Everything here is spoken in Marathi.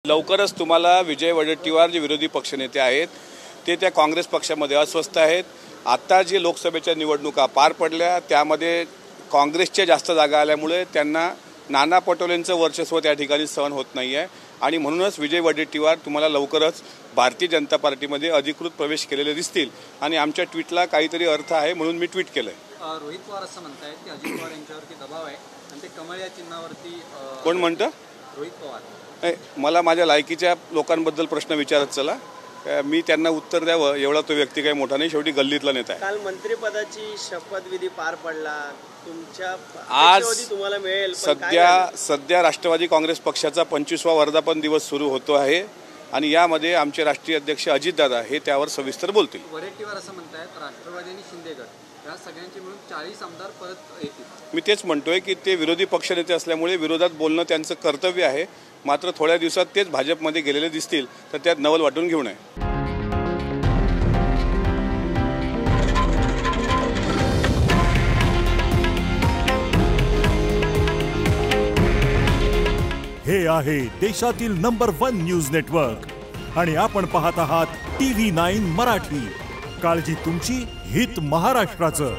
लवकरच तुम्हाला विजय वडेट्टीवार जे विरोधी पक्षनेते आहेत ते त्या काँग्रेस पक्षामध्ये अस्वस्थ आहेत। आता जी लोकसभेच्या निवडणुका पार पडल्या त्यामध्ये काँग्रेसच्या जास्त जागा आल्यामुळे त्यांना नाना पटोलेंचं वर्चस्व त्या ठिकाणी सहन होत नाही आहे आणि म्हणूनच विजय वडेट्टीवार तुम्हाला लवकरच भारतीय जनता पार्टीमध्ये अधिकृत प्रवेश केलेले दिसतील आणि आमच्या ट्विटला काहीतरी अर्थ आहे म्हणून मी ट्विट केलंय। रोहित पवार असं म्हणतायत की अजित पवार यांच्यावरती दबाव आहे आणि ते कमळ या चिन्हावरती कोण म्हणतं? रोहित पवार। मला माझ्या लायकीच्या लोकांबद्दल प्रश्न विचारत चला, मी त्यांना उत्तर द्यावं एवढा तो व्यक्ती काही मोठा नाही, शेवटी गल्लीतला नेता आहे। काल मंत्रिपदाची शपथविधी पार पडला, तुमच्या आज तुम्हाला मिळेल सध्या राष्ट्रवादी काँग्रेस पक्षाचा 25वा वर्धापन दिवस सुरू होतो आहे आणि यामध्ये आमचे राष्ट्रीय अध्यक्ष अजितदादा हे त्यावर सविस्तर बोलतील। वडेट्टीवार असं म्हणतायत राष्ट्रवादी आणि शिंदेगड या सगळ्यांचे मिळून 40 आमदार परत येतील। मी तेच म्हणतोय की ते विरोधी पक्षनेते असल्यामुळे विरोधात बोलणं त्यांचं कर्तव्य आहे, मात्र थोड्या दिवसात तेच भाजपमध्ये गेलेले दिसतील तर त्यात नवल वाटून घेऊ नये। हे आहे देशातील नंबर 1 न्यूज नेटवर्क आणि आपण पाहत आहात TV9 मराठी। काळजी तुमची, हित महाराष्ट्राचं।